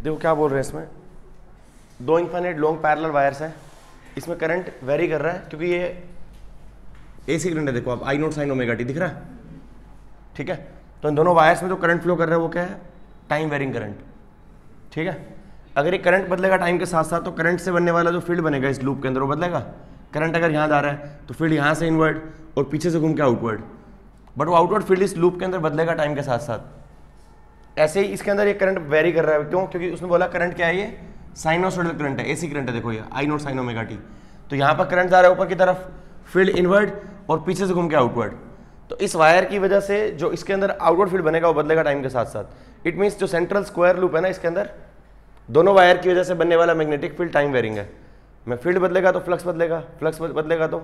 देखो क्या बोल रहे हैं इसमें, दो इन्फाइनाइट लॉन्ग पैरेलल वायर्स हैं, इसमें करंट वेरी कर रहा है क्योंकि ये एसी करंट है। देखो आप आई नोट साइन ओमेगा टी दिख रहा है, ठीक है। तो इन दोनों वायर्स में जो करंट फ्लो कर रहा है वो क्या है, टाइम वेरिंग करंट, ठीक है। अगर ये करंट बदलेगा टाइम के साथ साथ तो करंट से बनने वाला जो फील्ड बनेगा इस लूप के अंदर वो बदलेगा। करंट अगर यहाँ जा रहा है तो फील्ड यहाँ से इनवर्ड और पीछे से घूम के आउटवर्ड, बट वो आउटवर्ड फील्ड इस लूप के अंदर बदलेगा टाइम के साथ साथ। ऐसे ही इसके अंदर ये करंट वेरी कर रहा है, क्यों? क्योंकि उसने बोला करंट क्या है, ये साइनोसॉइडल करंट है, एसी करंट है। देखो ये आई नोट साइन ओमेगा टी, तो यहाँ पर करंट जा रहा है ऊपर की तरफ, फील्ड इनवर्ड और पीछे से घूम के आउटवर्ड। तो इस वायर की वजह से जो इसके अंदर आउटवर्ड फील्ड बनेगा वो बदलेगा टाइम के साथ साथ। इट मीन्स जो सेंट्रल स्क्वायर लूप है ना, इसके अंदर दोनों वायर की वजह से बनने वाला मैग्नेटिक फील्ड टाइम वेरिंग है। में फील्ड बदलेगा तो फ्लक्स बदलेगा, फ्लक्स बदलेगा तो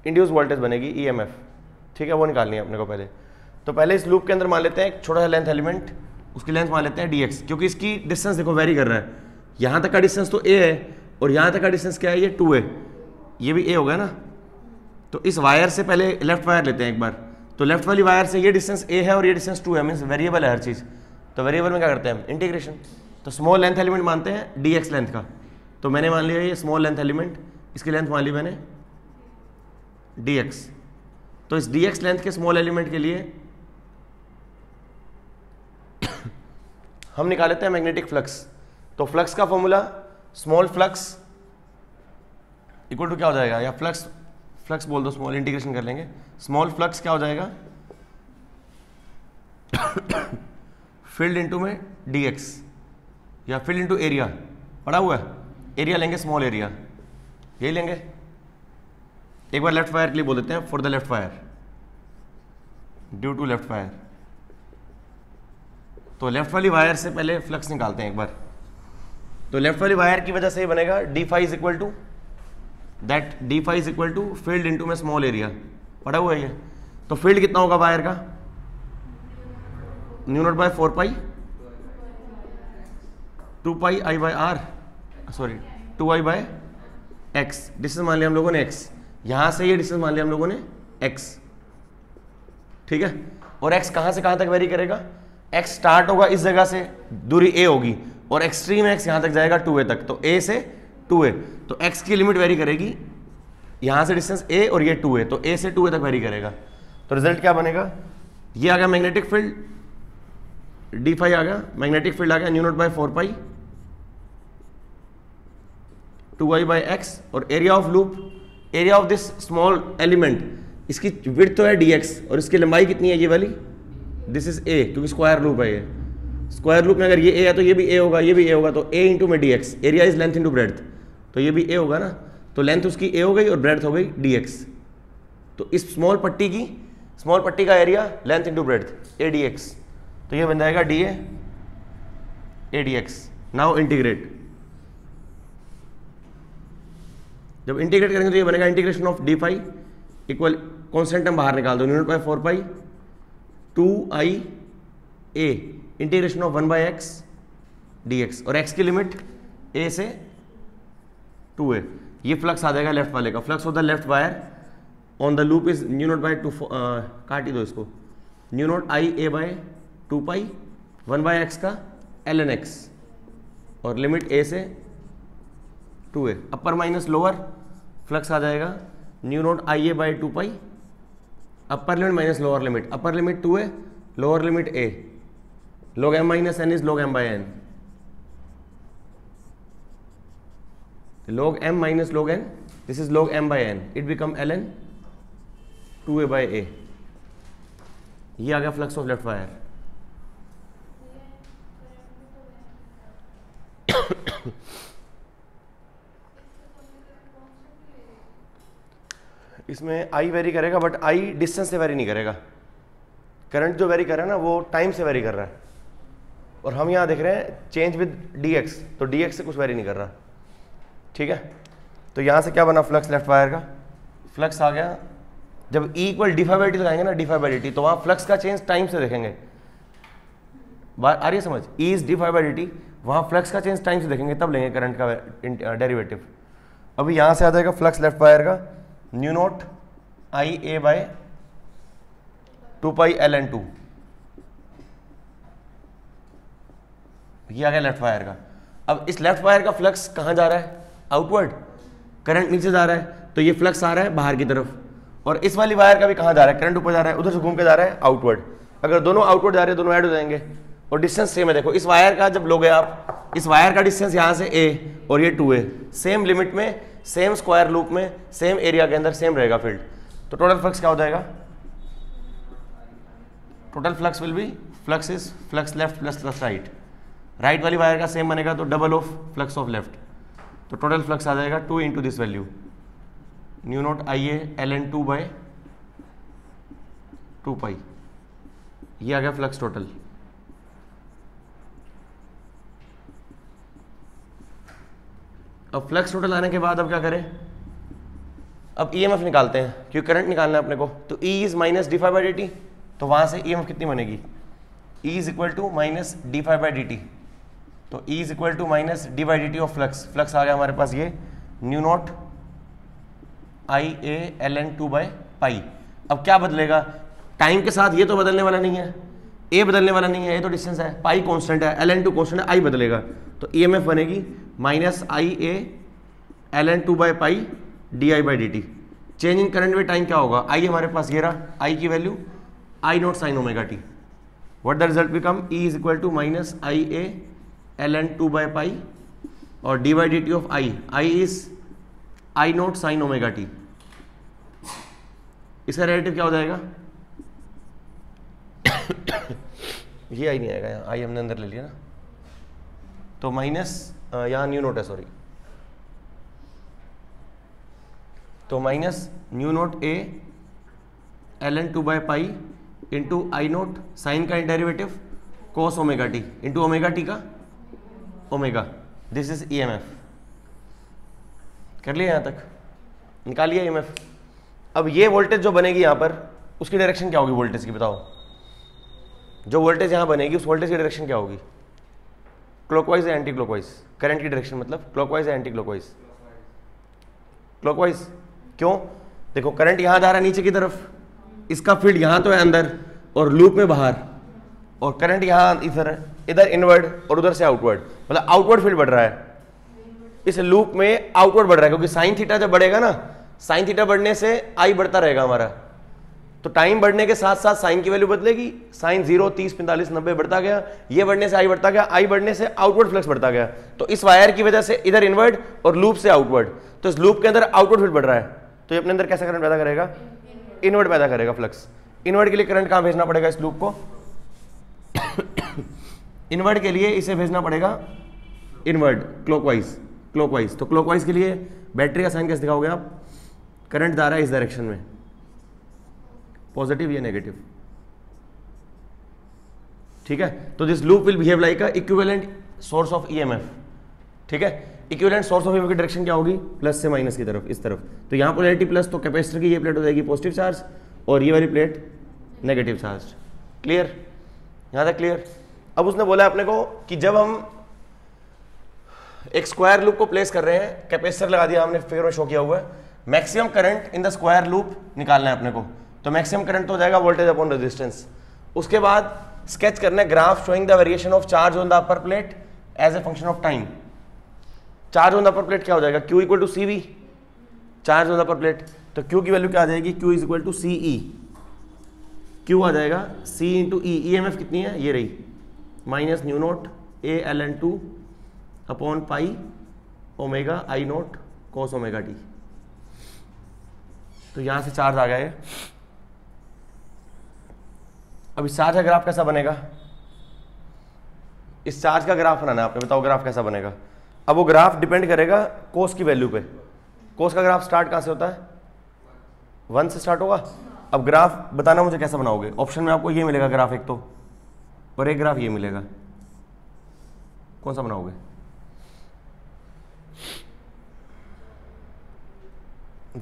इंड्यूस वोल्टेज बनेगी ईएमएफ, ठीक है। वो निकालनी है अपने को पहले। तो पहले इस लूप के अंदर मान लेते हैं एक छोटा सा लेंथ एलिमेंट, उसकी लेंथ मान लेते हैं dx, क्योंकि इसकी डिस्टेंस देखो वेरी कर रहा है। यहाँ तक का डिस्टेंस तो a है और यहाँ तक का डिस्टेंस क्या है, ये 2 है, ये भी a हो गया ना। तो इस वायर से पहले लेफ्ट वायर लेते हैं एक बार, तो लेफ्ट वाली वायर से ये डिस्टेंस a है और ये डिस्टेंस 2 है, मीन्स वेरिएबल है हर चीज़। तो वेरिएबल में क्या करते हैं हम, इंटीग्रेशन। तो स्मॉल लेंथ एलिमेंट मानते हैं dx लेंथ का, तो मैंने मान लिया ये स्मॉल लेंथ एलिमेंट, इसकी लेंथ मान ली मैंने dx। तो इस dx लेंथ के स्मॉल एलिमेंट के लिए हम निकाल लेते हैं मैग्नेटिक फ्लक्स। तो फ्लक्स का formula small flux equal to क्या हो जाएगा, या फ्लक्स बोल दो, स्मॉल इंटीग्रेशन कर लेंगे। स्मॉल फ्लक्स क्या हो जाएगा, फील्ड इनटू में dx, या फील्ड इनटू एरिया पड़ा हुआ है, एरिया लेंगे स्मॉल एरिया, यही लेंगे। एक बार लेफ्ट वायर के लिए बोल देते हैं, for the left wire, due to left wire. तो लेफ्ट वाली वायर से पहले फ्लक्स निकालते हैं एक बार। तो लेफ्ट वाली वायर की वजह से ये बनेगा d phi is equal to that, d phi is equal to field into में स्मॉल एरिया, पड़ा हुआ है ये। तो फील्ड कितना होगा वायर का, mu naught by 4 pi 2 pi I by R, sorry 2 I by x. Distance मान लिया हम लोगों ने x, यहां से ये डिस्टेंस मान लिया हम लोगों ने x, ठीक है। और x कहां से कहां तक वेरी करेगा, x स्टार्ट होगा इस जगह से, दूरी a होगी, और एक्सट्रीम x यहां तक जाएगा 2a तक, तो a से 2a, तो x की लिमिट वेरी करेगी, यहां से डिस्टेंस a और ये 2a, तो a से 2a तक वेरी करेगा। तो रिजल्ट क्या बनेगा, ये आ गया मैग्नेटिक फील्ड, डी फाई आ गया, मैग्नेटिक फील्ड आ गया mu naught by 4 pi 2i by x, और area of loop, area of this small element, इसकी विड्थ तो है dx और इसकी लंबाई कितनी है ये वाली, दिस इज a, क्योंकि स्क्वायर लूप है ये। स्क्वायर लूप में अगर ये a है तो ये भी a होगा, ये भी a होगा, तो a इंटू में dx, area is length into breadth, तो ये भी a होगा ना, तो लेंथ उसकी a हो गई और ब्रेड्थ हो गई dx। तो इस स्मॉल पट्टी का area length into breadth a dx, तो ये बन जाएगा dA a dx। Now integrate, जब इंटीग्रेट करेंगे तो ये बनेगा integration of d phi equal, constant हम बाहर निकाल दो, mu naught by 4 pi 2i a integration of 1 by x dx, और x की लिमिट a से 2a। ये फ्लक्स आ जाएगा लेफ्ट वाले का, flux of the left wire on the loop is mu naught by 2, काट ही दो इसको, mu naught i a by 2 pi 1 by x का ln x, और लिमिट a से 2a, upper minus lower, flux आ जाएगा mu naught I a by 2 pi, upper limit minus lower limit, upper limit 2a, lower limit a, log m minus n is log m by n, log m minus log n, this is log m by n, it become ln 2a by a। ये आ गया flux of left wire. इसमें I very करेगा, but I distance से very नहीं करेगा। Current जो very कर रहा है ना वो टाइम से वेरी कर रहा है, और हम यहाँ देख रहे हैं चेंज विद dx, तो dx से कुछ वेरी नहीं कर रहा, ठीक है। तो यहाँ से क्या बना फ्लक्स लेफ्ट वायर का, फ्लक्स आ गया, जब E equal d phi by t लगाएंगे ना, डी फाई बाई डी, तो वहाँ फ्लक्स का चेंज टाइम से देखेंगे, बात आ रही है समझ, E is d phi by d, वहाँ फ्लक्स का चेंज टाइम से देखेंगे, तब लेंगे करंट का डेरिवेटिव। अभी यहाँ से आ जाएगा फ्लक्स लेफ्ट वायर का mu naught I A bye 2 pi ln 2, ये आ गया लेफ्ट वायर का। अब इस लेफ्ट वायर का फ्लक्स कहाँ जा रहा है? आउटवर्ड। करंट नीचे जा रहा है तो ये फ्लक्स आ रहा है बाहर की तरफ, और इस वाली वायर का भी कहाँ जा रहा है? करंट ऊपर जा रहा है, उधर से घूम के जा रहा है आउटवर्ड। अगर दोनों आउटवर्ड जा रहे हैं दोनों ऐड हो जाएंगे, और डिस्टेंस सेम है। देखो इस वायर का जब लोगे आप, इस वायर का डिस्टेंस यहाँ से a और ये 2a, सेम लिमिट में, सेम स्क्वायर लूप में, सेम एरिया के अंदर सेम रहेगा फील्ड। तो टोटल फ्लक्स क्या हो जाएगा? Total flux will be, flux is flux left plus flux right. Right वाली वायर का सेम बनेगा तो double of flux of left. तो टोटल फ्लक्स आ जाएगा 2 into this value mu naught IA ln 2 by 2 pi. ये आ गया फ्लक्स टोटल। अब फ्लक्स टोटल आने के बाद अब क्या करें? अब EMF निकालते हैं, क्योंकि करंट निकालना है अपने को। तो E is minus d phi by d t, तो वहां से EMF कितनी बनेगी? E is equal to minus d phi by d t. तो E is equal to minus d by d t of flux. Flux आ गया हमारे पास ये mu naught IA ln 2 by pi. अब क्या बदलेगा? टाइम के साथ ये तो बदलने वाला नहीं है, A बदलने वाला नहीं है, ये तो डिस्टेंस है, पाई कांस्टेंट है, ln 2 कांस्टेंट है, I बदलेगा। तो EMF बनेगी minus IA ln 2 by pi DI by d t. Change in current में टाइम क्या होगा? I हमारे पास ये रहा, I की value I naught sine omega t. What the result become? E is equal to minus IA ln 2 by pi और d by d t of I is I naught sine omega T. इसका relative क्या हो जाएगा? ये I नहीं आएगा, यहाँ I हमने अंदर ले लिया ना, तो माइनस यहाँ न्यू नोट है, सॉरी, तो minus mu naught A ln 2 by pi into I naught sine का derivative cos omega t into omega t का ओमेगा। This is EMF। कर लिया यहाँ तक? निकालिए EMF। अब ये वोल्टेज जो बनेगी यहाँ पर, उसकी डायरेक्शन क्या होगी वोल्टेज की? बताओ। जो वोल्टेज यहाँ बनेगी उस वोल्टेज की डायरेक्शन क्या होगी? क्लॉकवाइज या एंटी क्लॉकवाइज? करंट की डायरेक्शन मतलब क्लॉकवाइज या एंटी क्लॉकवाइज? क्लॉकवाइज। क्यों? देखो करंट यहाँ जा रहा है नीचे की तरफ, इसका फील्ड यहाँ तो है अंदर और लूप में बाहर, और करंट यहाँ इधर है, इधर इनवर्ड और उधर से आउटवर्ड, मतलब आउटवर्ड फील्ड बढ़ रहा है। इस लूप में आउटवर्ड बढ़ रहा है, क्योंकि साइन थीटा जब बढ़ेगा ना, साइन थीटा बढ़ने से I बढ़ता रहेगा हमारा। तो टाइम बढ़ने के साथ साथ साइन की वैल्यू बदलेगी। साइन 0, 30, 45, 90 बढ़ता गया, ये बढ़ने से I बढ़ता गया, I बढ़ने से आउटवर्ड फ्लक्स बढ़ता गया। तो इस वायर की वजह से इधर इनवर्ड और लूप से आउटवर्ड, तो इस लूप के अंदर आउटवर्ड फील्ड बढ़ रहा है, तो ये अपने अंदर कैसा करंट पैदा करेगा? इनवर्ड पैदा करेगा फ्लक्स। इनवर्ड के लिए करंट कहाँ भेजना पड़ेगा? इस लूप को इनवर्ड के लिए इसे भेजना पड़ेगा इनवर्ड, क्लॉकवाइज। क्लॉकवाइज, तो क्लॉकवाइज के लिए बैटरी का साइन कैसे दिखाओगे आप? करंट जा रहा है इस डायरेक्शन में, पॉजिटिव या नेगेटिव, ठीक है? तो this loop will behave like a equivalent source of EMF, ठीक है? इक्विवेलेंट सोर्स ऑफ EMF की डायरेक्शन क्या होगी? प्लस से माइनस की तरफ, इस तरफ। तो यहाँ पोलैरिटी प्लस, तो कैपेसिटर की ये प्लेट हो जाएगी पॉजिटिव चार्ज और ये वाली प्लेट नेगेटिव चार्ज। क्लियर? यहाँ तक क्लियर? अब उसने बोला अपने को कि जब हम एक स्क्वायर लूप को प्लेस कर रहे हैं, कैपेसिटर लगा दिया हमने, फिगर में शो किया हुआ है, maximum current in the square loop निकालना है अपने को। तो मैक्सिमम करंट तो हो जाएगा वोल्टेज अपॉन रेजिस्टेंस। उसके बाद स्केच करना है graph showing the variation of charge on the upper plate as a function of time. Charge on the upper plate क्या हो जाएगा? Q equal to CV, charge on the upper plate. तो Q की value क्या आ जाएगी? Q is equal to CE। Q आ जाएगा C इंटू E। EMF कितनी है? ये रही, minus mu naught A ln 2 upon pi omega I note cos omega T. तो यहां से चार्ज आ गया है। अब इस चार्ज का ग्राफ कैसा बनेगा? इस चार्ज का ग्राफ बनाना है आपने, बताओ ग्राफ कैसा बनेगा? अब वो ग्राफ डिपेंड करेगा कोस की वैल्यू पे। कोस का ग्राफ स्टार्ट कहां से होता है? 1 से स्टार्ट होगा। अब ग्राफ बताना मुझे कैसा बनाओगे? ऑप्शन में आपको ये मिलेगा ग्राफ एक तो, और एक ग्राफ ये मिलेगा, कौन सा बनाओगे?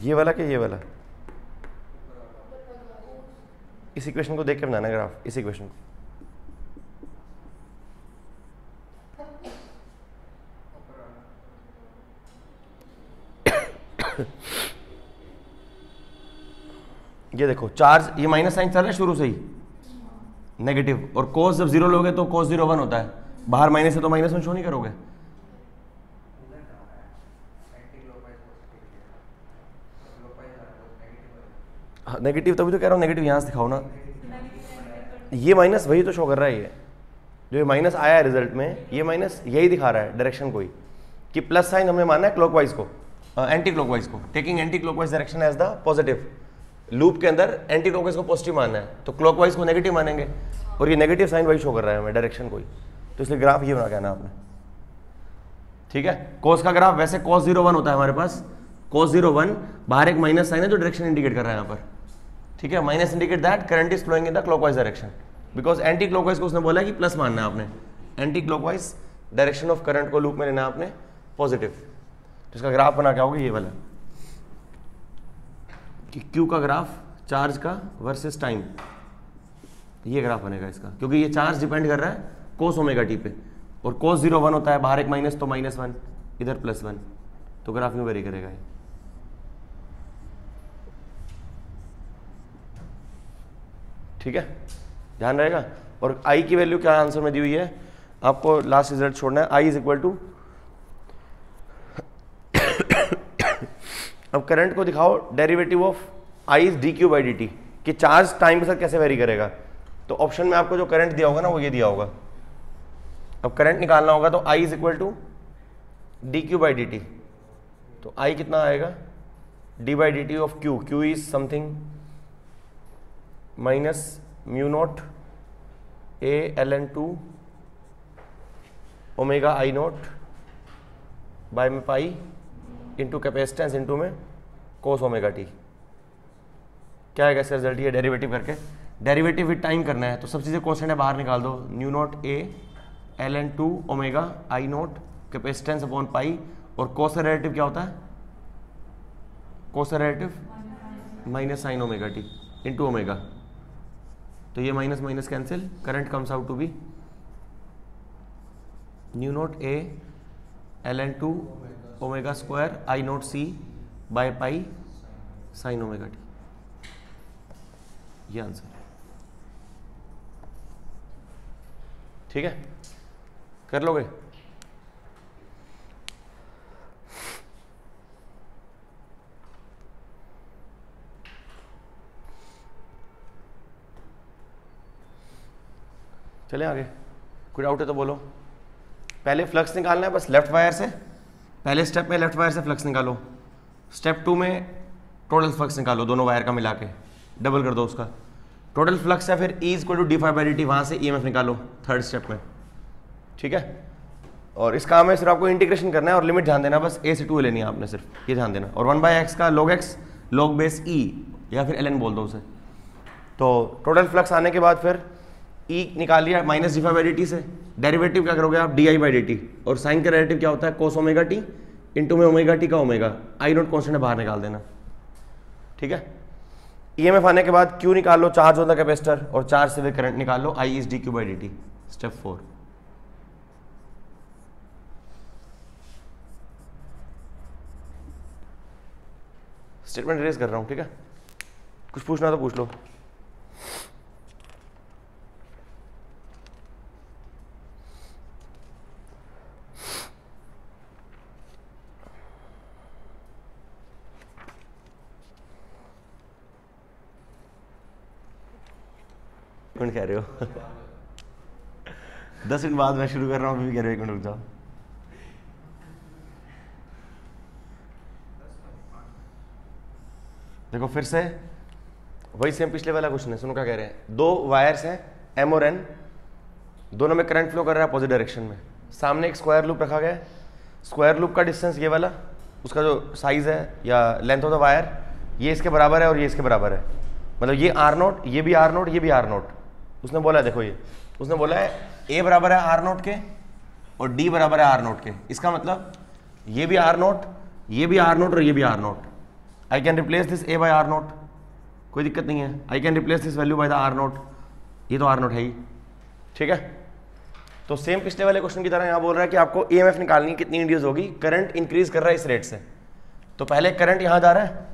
ये वाला कि ये वाला? इस इक्वेशन को देख के बनाना ग्राफ, इस इक्वेशन को। ये देखो चार्ज, ये माइनस साइन चल रहा है शुरू से ही, नेगेटिव, और कोस जब 0 लोगे तो कोस 0 1 होता है, बाहर माइनस है तो -1 शो नहीं करोगे, नेगेटिव तभी तो कह रहा हूँ, नेगेटिव यहाँ से दिखाओ ना, ये माइनस वही तो शो कर रहा है, ये जो ये माइनस आया है रिजल्ट में, ये माइनस यही दिखा रहा है डायरेक्शन कोई, कि प्लस साइन हमने माना है क्लॉकवाइज को, एंटी क्लॉकवाइज को, taking anti clockwise direction as the positive, loop के अंदर एंटी क्लॉकवाइज को पॉजिटिव मानना है, तो क्लॉकवाइज को नेगेटिव मानेंगे, और ये नेगेटिव साइन वही शो कर रहा है हमें डायरेक्शन कोई, तो इसलिए ग्राफ ये बना कहना आपने, ठीक है। कोस का ग्राफ वैसे cos 0 1 होता है हमारे पास, cos 0 1 बाहर एक माइनस साइन है जो डायरेक्शन इंडिकेट कर रहा है यहाँ पर, ठीक है, minus indicate that current is flowing in the clockwise direction, because anti clockwise को उसने बोला है कि प्लस मानना है आपने, anti clockwise direction of current को लूप में लेना है आपने पॉजिटिव, तो इसका ग्राफ बना क्या होगा ये वाला, कि Q का ग्राफ चार्ज का वर्सेस टाइम, ये ग्राफ बनेगा इसका, क्योंकि ये चार्ज डिपेंड कर रहा है cos ओमेगा टी पे, और cos 0 1 होता है, बाहर एक माइनस तो -1, इधर +1, तो ग्राफ यूं वेरी करेगा ये, ठीक है, ध्यान रहेगा। और I की वैल्यू क्या आंसर में दी हुई है, आपको लास्ट रिजल्ट छोड़ना है, I इज इक्वल टू, अब करंट को दिखाओ derivative of I is dq by dt, कि चार्ज टाइम के साथ कैसे वेरी करेगा, तो ऑप्शन में आपको जो करंट दिया होगा ना वो ये दिया होगा, अब करंट निकालना होगा तो I is equal to dq by dt, तो I कितना आएगा, d by dt of q, q is something minus mu naught a ln2 omega I naught by में पाई इंटू कैपेसिटेंस इंटू में कोस ओमेगा टी, क्या आएगा इसका result, ये derivative करके, डेरिवेटिव विद टाइम करना है, तो सब चीज़ें कॉन्स्टेंट है बाहर निकाल दो, mu naught a ln2 omega I naught capacitance upon pi, और कोस का रिलेटिव क्या होता है, कोस का relative minus sine omega t into omega, तो ये minus minus cancel, current comes out to be mu naught a ln2 omega square I naught C by pi sine omega t, ये answer है, ठीक है, कर लोगे। चले आगे, कोई डाउट है तो बोलो। पहले फ्लक्स निकालना है बस लेफ्ट वायर से, पहले स्टेप में लेफ्ट वायर से फ्लक्स निकालो, स्टेप 2 में टोटल फ्लक्स निकालो, दोनों वायर का मिला के डबल कर दो उसका, टोटल फ्लक्स है, फिर E equal to d phi by d t, वहाँ से EMF निकालो थर्ड स्टेप में, ठीक है। और इस काम में सिर्फ आपको इंटीग्रेशन करना है और लिमिट ध्यान देना, बस a से 2 लेनी है आपने, सिर्फ ये ध्यान देना, और 1/x का log x log base E या फिर ln बोल दो उसे। तो टोटल फ्लक्स आने के बाद फिर E निकाल लिया minus d phi by d t से, डेरिवेटिव क्या करोगे आप, d I by d t, और साइन का डेरिवेटिव क्या होता है, कोस ओमेगा टी इंटू में ओमेगा टी का ओमेगा, आई नोट कॉन्स्टेंट बाहर निकाल देना, ठीक है। EMF आने के बाद Q निकाल लो, चार्ज होता है कैपेसिटर, और चार्ज से वे करंट निकाल लो, I is dq by dt, step 4। Statement raise कर रहा हूं, ठीक है, कुछ पूछना तो पूछ लो। कौन कह रहे हो 10 मिनट बाद मैं शुरू कर रहा हूँ, अभी भी कह रहे हो 1 मिनट रुक जाओ। देखो फिर से वही सेम पिछले वाला क्वेश्चन है, सुनो क्या कह रहे हैं, 2 वायर्स हैं M और N, दोनों में करंट फ्लो कर रहा है अपोजिट डायरेक्शन में, सामने एक स्क्वायर लूप रखा गया है, स्क्वायर लूप का डिस्टेंस ये वाला, उसका जो साइज है या लेंथ ऑफ द वायर ये इसके बराबर है और ये इसके बराबर है, मतलब ये R0, ये भी R0, ये भी R0, उसने बोला है, देखो ये उसने बोला है A बराबर है R0 के और D बराबर है R0 के, इसका मतलब ये भी R0, ये भी R0 और ये भी R0, I can replace this A by R0, कोई दिक्कत नहीं है, I can replace this value by the R0, ये तो R0 है ही, ठीक है। तो सेम पिछले वाले क्वेश्चन की तरह यहाँ बोल रहा है कि आपको EMF निकालनी है, कितनी इंड्यूस होगी, करंट इंक्रीज कर रहा है इस रेट से, तो पहले करंट यहाँ जा रहा है,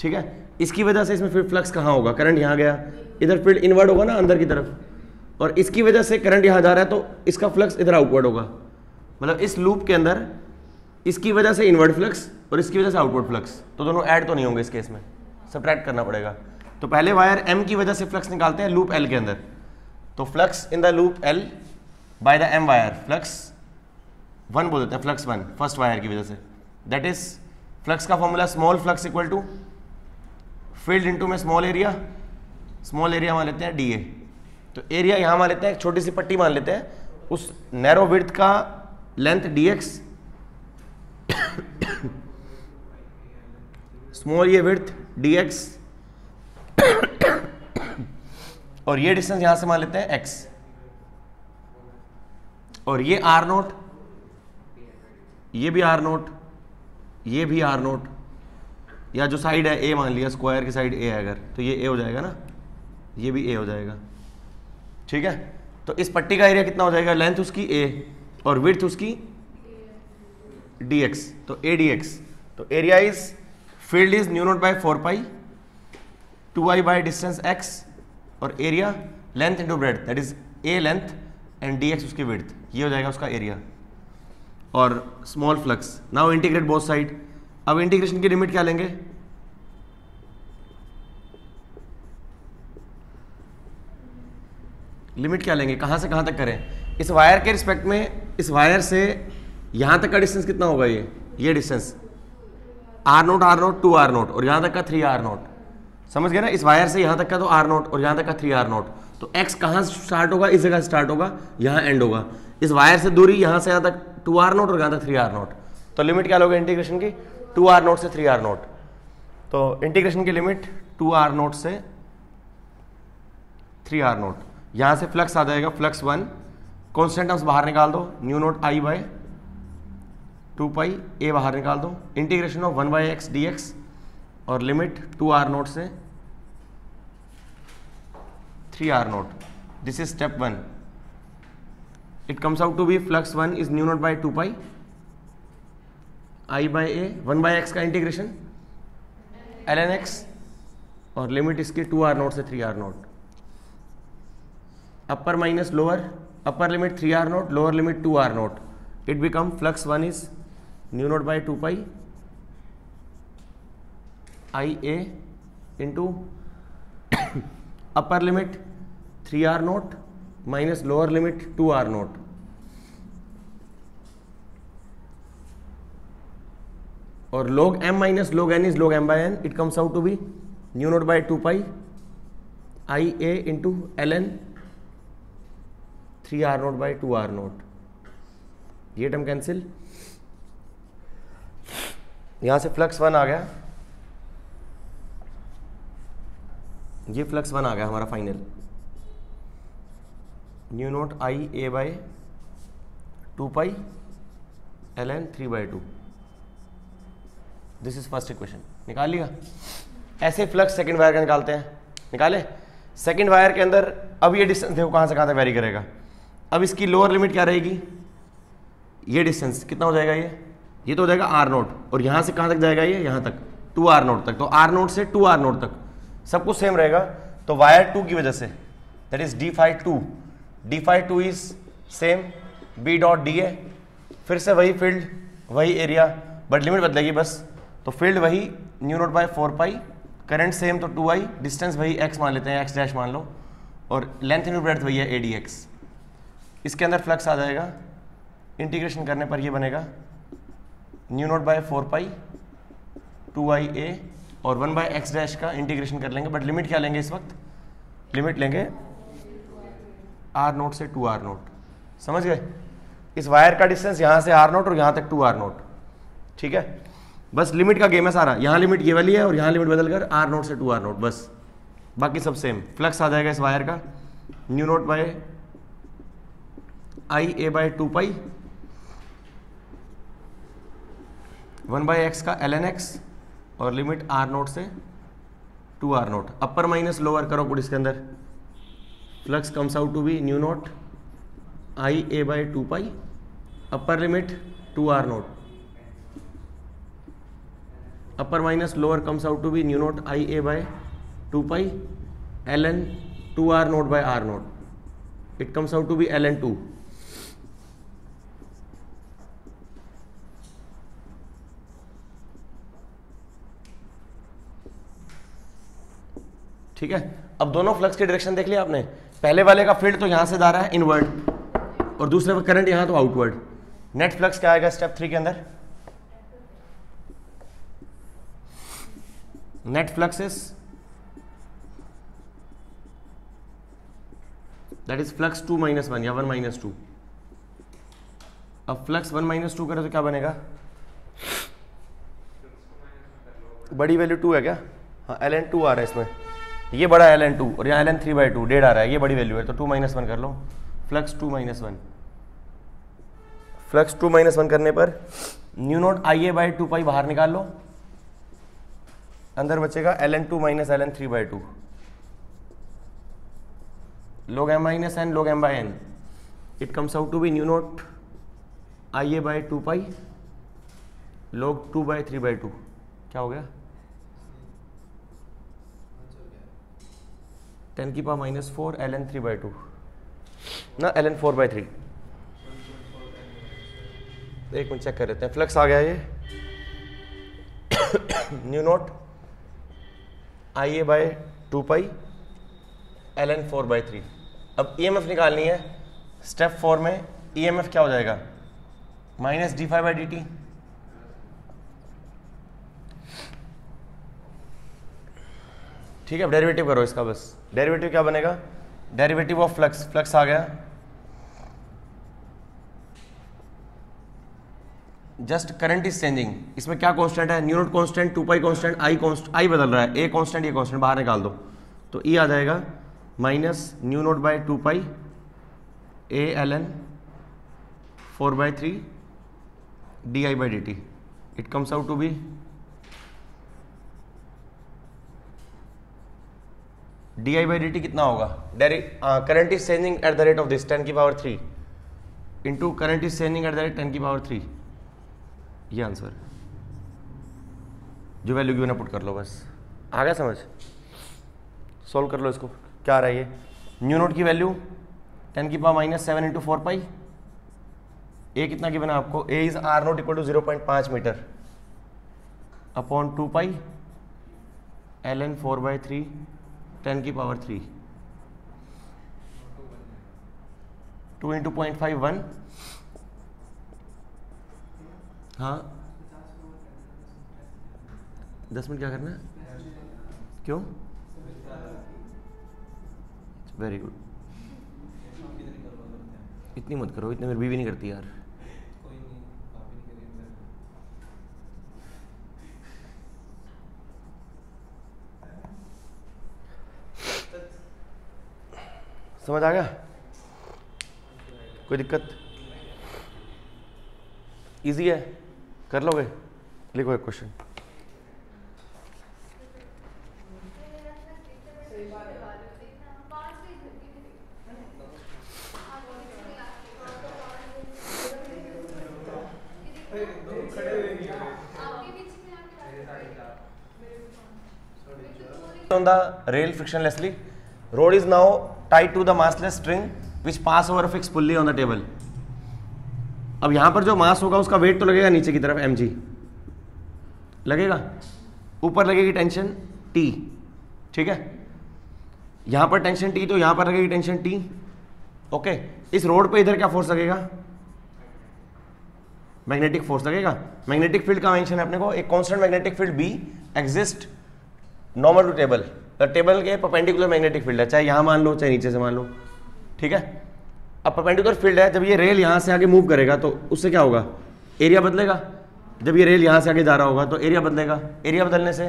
ठीक है, इसकी वजह से इसमें फिर फ्लक्स कहाँ होगा, करंट यहाँ गया, इधर फील्ड इनवर्ड होगा ना अंदर की तरफ, और इसकी वजह से करंट यहाँ जा रहा है तो इसका फ्लक्स इधर आउटवर्ड होगा, मतलब इस लूप के अंदर इसकी वजह से इनवर्ड फ्लक्स और इसकी वजह से आउटवर्ड फ्लक्स, तो दोनों ऐड तो नहीं होंगे इस केस में, सब्ट्रैक्ट करना पड़ेगा, तो पहले वायर m की वजह से फ्लक्स निकालते हैं लूप l के अंदर। तो flux in the loop l by the m wire, flux 1 बोल देते हैं, फ्लक्स 1 फर्स्ट वायर की वजह से, दैट इज फ्लक्स का formula small flux equal to field into में स्मॉल एरिया मान लेते हैं dA। तो एरिया यहाँ मान लेते हैं, एक छोटी सी पट्टी मान लेते हैं, उस नैरो विड्थ का लेंथ dx, स्मॉल ये विड्थ dx, और ये डिस्टेंस यहां से मान लेते हैं x, और ये r0, ये भी r0, ये भी r0, या जो साइड है a मान लिया, स्क्वायर की साइड a है अगर, तो ये a हो जाएगा ना, ये भी a हो जाएगा, ठीक है। तो इस पट्टी का एरिया कितना हो जाएगा, लेंथ उसकी a और विड्थ उसकी dx, तो a dx। तो area is, field is mu naught by 4 pi 2i by distance x, और area length into breadth, that is a length and dx उसकी विड्थ, ये हो जाएगा उसका एरिया और small flux. Now integrate both side. अब integration की limit क्या लेंगे, लिमिट क्या लेंगे, कहां से कहां तक करें, इस वायर के रिस्पेक्ट में, इस वायर से यहां तक का डिस्टेंस कितना होगा, ये डिस्टेंस r0 2 r0, और यहां तक का 3 r0, समझ गए ना, इस वायर से यहां तक का तो r0 और यहां तक का 3 r0। तो x कहां स्टार्ट होगा, इस जगह स्टार्ट होगा, यहां एंड होगा। इस वायर से दूरी यहां से यहां तक 2 r0 और यहां तक 3 r0। तो लिमिट क्या लोगे इंटीग्रेशन की, 2 r0 से 3 r0। तो इंटीग्रेशन की लिमिट 2 r0 से 3 r0। यहां से फ्लक्स आ जाएगा, फ्लक्स 1, कॉन्स्टेंट टर्म्स बाहर निकाल दो, mu naught i by 2 pi a बाहर निकाल दो, integration of 1 by x dx, और लिमिट 2 r0 से 3 r0। This is step 1। It comes out to be flux 1 is mu naught by 2 pi i by a, 1 by x का integration ln x, और limit इसकी 2 r0 से 3 r0। Upper minus lower, upper limit 3 r0, lower limit 2 r0, it become flux 1 is mu naught by 2 pi i a into upper limit 3 r0 minus lower limit 2 r0, और log m minus log n is log m by n, it comes out to be mu naught by 2 pi i a into ln 3 r0 by 2 r0। ये term cancel, यहां से flux 1 आ गया, ये flux 1 आ गया हमारा final, mu naught i a by 2 pi ln 3 by 2। This is first equation, निकाल लिया। ऐसे फ्लक्स सेकंड वायर का निकालते हैं, निकाले। सेकंड वायर के अंदर अब ये डिस्टेंस देखो कहां से कहां तक वेरी करेगा। अब इसकी लोअर लिमिट क्या रहेगी, ये डिस्टेंस कितना हो जाएगा, ये तो हो जाएगा r0, और यहां से कहां तक जाएगा, ये यहां तक 2 r0 तक। तो r0 से 2 r0 तक सब कुछ सेम रहेगा। तो वायर 2 की वजह से, that is d phi 2 is same b dot da, फिर से वही फील्ड वही एरिया, बट लिमिट बदलेगी बस। तो फील्ड वही new naught by 4 pi, current same तो 2i, डिस्टेंस वही x मान लेते हैं, x डैश मान लो, और लेंथ इंटू ब्रेड्थ वही है a dx। इसके अंदर फ्लक्स आ जाएगा, इंटीग्रेशन करने पर ये बनेगा mu naught by 4 pi 2i a, और 1 बाय एक्स डैश का इंटीग्रेशन कर लेंगे, बट लिमिट क्या लेंगे इस वक्त, लिमिट लेंगे r0 से 2 r0। समझ गए, इस वायर का डिस्टेंस यहां से r0 और यहां तक 2 r0, ठीक है। बस लिमिट का गेम है सारा, यहां लिमिट ये वाली है और यहां लिमिट बदलकर r0 से 2 r0, बस बाकी सब सेम। फ्लक्स आ जाएगा इस वायर का mu naught by i a by 2 pi 1 by x का ln x, और लिमिट r0 से 2 r0। अपर माइनस लोअर करो पुट इसके अंदर, flux comes out to be mu naught i a by 2 pi, upper limit 2 r0, upper minus lower comes out to be mu naught i a by 2 pi ln 2 r0 by r0, it comes out to B ln 2। ठीक है, अब दोनों flux की direction देख लिया आपने, पहले वाले का फील्ड तो यहां से जा रहा है इनवर्ड और दूसरे में करंट यहां तो आउटवर्ड। नेट फ्लक्स क्या आएगा स्टेप 3 के अंदर? Net flux is that is flux 2 - 1 या 1 - 2। अब फ्लक्स 1 - 2 करें तो क्या बनेगा? बड़ी वैल्यू 2 है क्या? हाँ, ln 2 आ रहा है इसमें, ये बड़ा ln 2 और यहाँ ln 3/2 डेढ़ आ रहा है, ये बड़ी वैल्यू है तो 2 - 1 कर लो। फ्लक्स 2 - 1, फ्लक्स 2 - 1 करने पर न्यू नोट IA/2π बाहर निकाल लो, अंदर बचेगा ln 2 - ln 3/2 log m - n log m/n। It comes out to be mu naught IA/2π log 2/3/2। क्या हो गया? 10⁻⁻⁴ ln 3/2 ना ln 4/3। एक मिनट चेक कर लेते हैं, फ्लक्स आ गया ये न्यू नोट IA/2π ln 4/3। अब EMF निकालनी है, स्टेप 4 में EMF क्या हो जाएगा? -dϕ/dt। ठीक है, डेरिवेटिव करो इसका, बस डेरिवेटिव क्या बनेगा? डेरिवेटिव ऑफ फ्लक्स, फ्लक्स आ गया, जस्ट करंट इज चेंजिंग। इसमें क्या कांस्टेंट है? न्यू नोट कांस्टेंट, 2π कांस्टेंट, आई बदल रहा है, ए कांस्टेंट ये कांस्टेंट बाहर निकाल दो तो ई आ जाएगा -mu naught by 2π a ln 4/3 di/dt। It comes out to be di/dt कितना होगा? Current is changing at the rate of this 10⁻³ into current is changing at the rate 10⁻³। ये आंसर जो वैल्यू गिवन है put कर लो, बस आ गया समझ? Solve कर लो इसको। क्या आ रहा है ये? न्यू नोट की वैल्यू 10⁻⁻7 इंटू 4π। ए कितना गिवन है आपको? A is r naught equal to 0.5 metre upon 2π ln 4/3 10⁻³ 2 into 0.5 1। हाँ 10 मिनट क्या करना है? क्यों? वेरी गुड, इतनी मत करो, इतनी मेरी बीवी नहीं करती यार। समझ आ गया? कोई दिक्कत? इजी है, कर लोगे? लिखो एक question. On the rail frictionlessly, road is now tied to the massless string which pass over a fixed pulley on the table। अब यहां पर जो मास होगा उसका वेट तो लगेगा नीचे की तरफ mg लगेगा, ऊपर लगेगी टेंशन T। ठीक है, यहां पर टेंशन T तो यहां पर लगेगी टेंशन T। ओके, इस रोड पे इधर क्या फोर्स लगेगा? मैग्नेटिक फोर्स लगेगा। मैग्नेटिक फील्ड का मेंशन है अपने को, एक constant magnetic field B exist normal to table, table के परपेंडिकुलर मैग्नेटिक फील्ड है, चाहे यहां मान लो चाहे नीचे से मान लो। ठीक है, अब परपेंडिकुलर फील्ड है, जब ये रेल यहां से आगे मूव करेगा तो उससे क्या होगा? एरिया बदलेगा। जब ये रेल यहां से आगे जा रहा होगा तो एरिया बदलेगा, एरिया बदलने से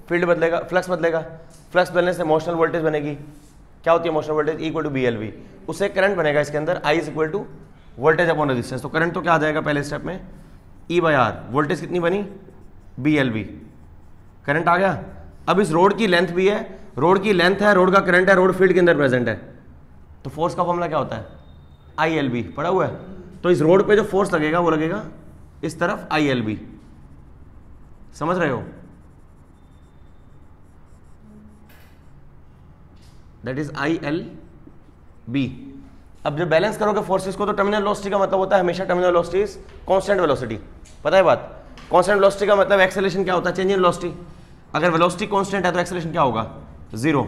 फील्ड बदलेगा, फ्लक्स बदलेगा, फ्लक्स बदलने से मोशनल वोल्टेज बनेगी। क्या होती है motional voltage? Equal to BLV। उससे करंट बनेगा इसके अंदर, I is equal to voltage upon resistance. तो करंट तो क्या आ जाएगा पहले स्टेप में? E/R। वोल्टेज कितनी बनी? BLV। करंट आ गया। अब इस रोड की लेंथ भी है, रोड की लेंथ है, रोड का करंट है, रोड फील्ड के अंदर प्रेजेंट है, तो फोर्स का फॉर्मूला क्या होता है? ILB पड़ा हुआ है। तो इस रोड पे जो फोर्स लगेगा वो लगेगा इस तरफ ILB। समझ रहे हो? That is ILB। अब जब बैलेंस करोगे फोर्सेस को तो टर्मिनल वेलोसिटी का मतलब होता है हमेशा terminal velocity is constant velocity. पता है बात? कांस्टेंट वेलोसिटी का मतलब एक्सेलरेशन क्या होता है? Change in velocity. अगर वेलोसिटी कांस्टेंट है तो एक्सेलरेशन क्या होगा, 0।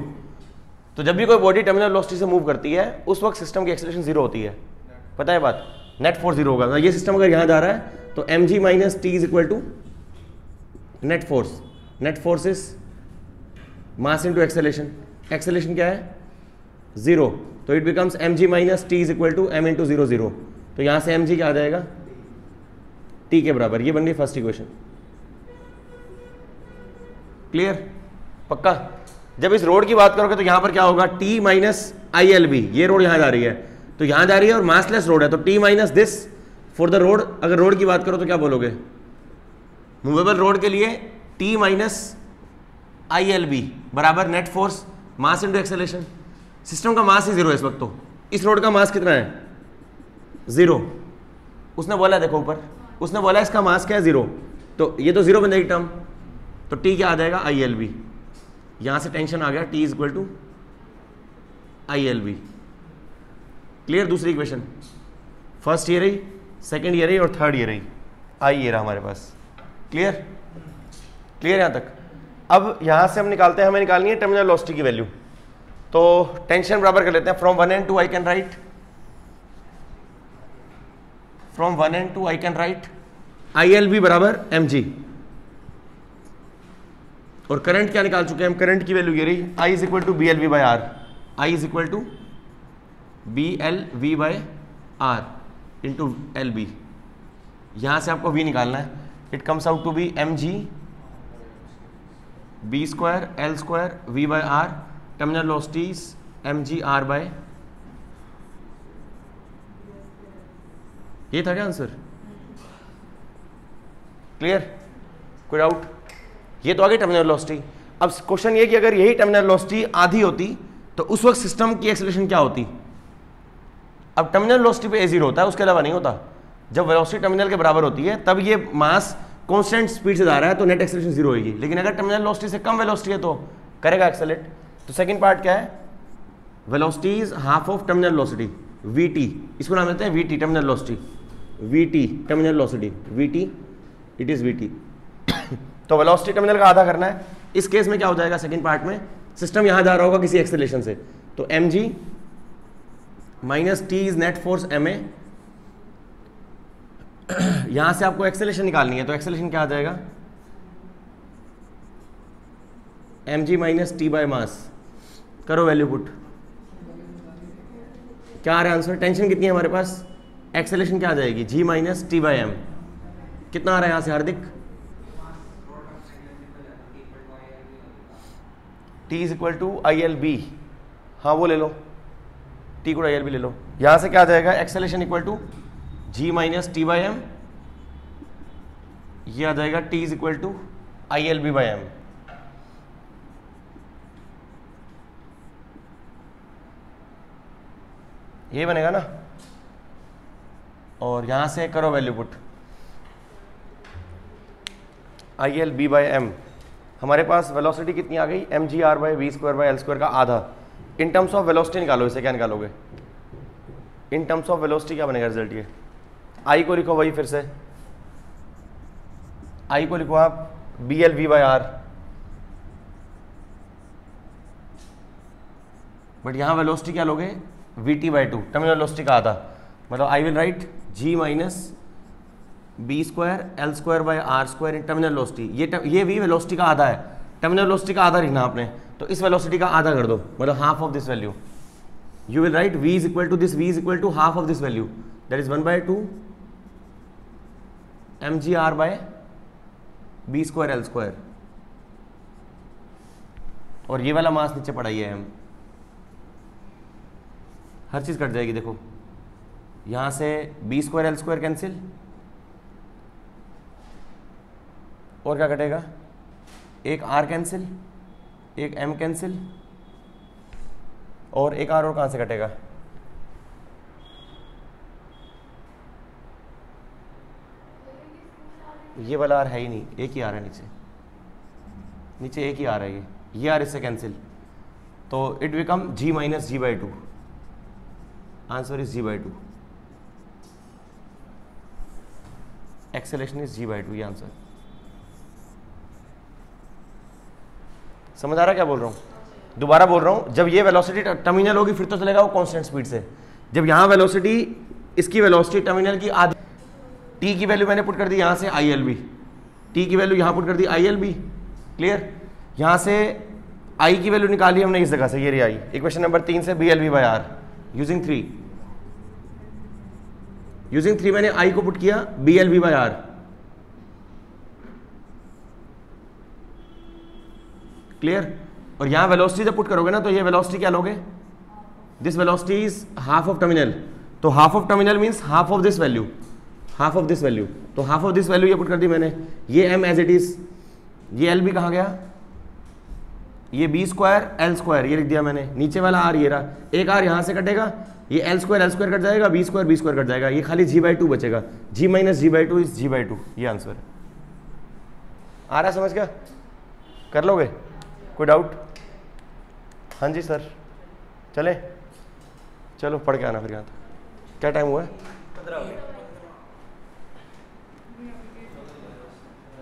तो जब भी कोई बॉडी टर्मिनल वेलोसिटी से मूव करती है उस वक्त सिस्टम की एक्सेलरेशन 0 होती है, पता है बात, नेट फोर्स 0 होगा। ये सिस्टम अगर यहाँ जा रहा है तो mg minus T is equal to net force, net force is mass into acceleration, acceleration क्या है 0, तो it becomes mg minus T is equal to m into 0 0, तो यहाँ से mg क्या आ जाएगा, t के बराबर। ये बन गई फर्स्ट इक्वेशन। क्लियर, पक्का। जब इस रोड की बात करोगे तो यहां पर क्या होगा, t minus I L B, ये रोड यहां जा रही है तो यहां जा रही है और मासलेस रोड है तो t minus this for the road. अगर रोड की बात करो तो क्या बोलोगे, मूवेबल रोड के लिए t minus I L B बराबर net force mass into acceleration. System का मास ही 0 है इस वक्त, तो इस रोड का मास कितना है 0। उसने बोला देखो ऊपर, उसने बोला इसका मास क्या है 0, तो ये तो 0 बन जाएगी टर्म, तो t क्या आ जाएगा आई एल बी। यहां से टेंशन आ गया, t is equal to I L B. Clear. दूसरी इक्वेशन, फर्स्ट ये रही, सेकंड ये रही और थर्ड ये रही, आई ये रहा हमारे पास। क्लियर, क्लियर यहां तक। अब यहां से हम निकालते हैं, हमें निकालनी है टर्मिनल वेलोसिटी की वैल्यू, तो टेंशन बराबर कर लेते हैं। From 1 and 2 I can write, from 1 and 2 I can write I L B बराबर एम जी, और करंट क्या निकाल चुके हैं हम, करंट की वैल्यू ये रही, I is equal to B L V by R, I is equal to B L V by R into L B. यहां से आपको V निकालना है, it comes out to be M G B square L square V by R, terminal velocities M G R by, ये था क्या answer. Clear, कोई doubt. ये तो आ गई टर्मिनल वेलोसिटी। अब क्वेश्चन ये कि अगर यही टर्मिनल वेलोसिटी आधी होती तो उस वक्त सिस्टम की एक्सेलरेशन क्या होती। अब टर्मिनल वेलोसिटी पे a0 होता है, उसके अलावा नहीं होता। जब वेलोसिटी टर्मिनल के बराबर होती है तब ये मास कांस्टेंट स्पीड से जा रहा है तो नेट एक्सेलरेशन 0 होगी, लेकिन अगर टर्मिनल वेलोसिटी से कम वेलोसिटी है तो करेगा एक्सेलरेट। तो सेकंड पार्ट क्या है, velocity is half of terminal velocity vt, इसको नाम देते हैं vt terminal velocity, vt terminal velocity, vt it is vt। तो वेलोसिटी टर्मिनल का आधा करना है। इस केस में क्या हो जाएगा, सेकंड पार्ट में सिस्टम यहां जा रहा होगा किसी एक्सेलरेशन से, तो mg minus T is net force ma। यहां से आपको एक्सेलरेशन निकालनी है, तो एक्सेलरेशन क्या आ जाएगा, mg minus T by mass. करो वैल्यू पुट, क्या आ रहा है आंसर। टेंशन कितनी है हमारे पास, एक्सेलरेशन क्या आ जाएगी, g minus T by M. कितना आ रहा है यहां से Hardik, t is equal to I L B, हाँ वो ले लो, t को आई एल बी ले लो। यहां से क्या आ जाएगा, acceleration equal to g minus T by M, ये आ जाएगा t is equal to I L B by M. ये बनेगा ना, और यहां से करो value put, I L B by M. हमारे पास वेलोसिटी कितनी आ गई, M G R by V square by L square का आधा। इन टर्म्स ऑफ वेलोसिटी निकालो, इसे क्या निकालोगे, इन टर्म्स ऑफ वेलोसिटी क्या बनेगा रिजल्ट। ये आई को लिखो वही फिर से, आई को लिखो आप B L V by R, but यहां वेलोसिटी क्या लोगे, V T by two, terminal velocity का आधा। मतलब I will write G minus B square L square by R square in terminal velocity. ये भी वेलोसिटी का आधा है, टर्मिनल वेलोसिटी का आधा लिखना आपने, तो इस वेलोसिटी का आधा कर दो, मतलब half of this value. You will write v is equal to this, v is equal to half of this value, that is 1/2 mgr by B square L square, और ये वाला मास नीचे पड़ा ही है, हम हर चीज कट जाएगी। देखो यहां से B square L square cancel, और क्या कटेगा, एक r कैंसिल, एक m कैंसिल, और एक r और कहां से कटेगा, ये वाला r है ही नहीं, एक ही r है नीचे, नीचे एक ही r है, ये r इससे कैंसिल, तो it become g minus G by two. Answer is g by two, acceleration is g by two, ये आंसर। समझ आ रहा है क्या बोल रहा हूँ? दोबारा बोल रहा हूँ, जब ये वेलोसिटी टर्मिनल होगी फिर तो चलेगा वो कांस्टेंट स्पीड से। जब यहाँ वेलोसिटी, इसकी वेलोसिटी टर्मिनल की आधी, टी की वैल्यू मैंने पुट कर दी यहाँ से ILB, टी की वैल्यू यहाँ पुट कर दी ILB, क्लियर। यहाँ से आई की वैल्यू निकाली हमने इस जगह से, ये रही आई, इक्वेशन नंबर 3 से BLV/R यूजिंग 3 मैंने आई को पुट किया BLV/R, क्लियर। और यहां वेलोसिटी जब पुट करोगे ना तो ये वेलोसिटी क्या लोगे, this velocity is half of terminal, तो half of terminal means half of this value, half of this value, तो हाफ ऑफ दिस वैल्यू ये पुट कर दी मैंने, ये m एज इट इज, ये LB कहाँ गया, ये B स्क्वायर L स्क्वायर ये लिख दिया मैंने, नीचे वाला R ये रहा, एक R यहाँ से कटेगा, ये L स्क्वायर कट जाएगा, B स्क्वायर कट जाएगा, ये खाली G/2 बचेगा, G minus G/2 is G/2, ये आंसर है। आ रहा समझ क्या, कर लोगे, कोई डाउट? हाँ जी सर, चले, चलो पढ़ के आना फिर यहाँ तक। क्या टाइम हुआ है? 15 हो गया।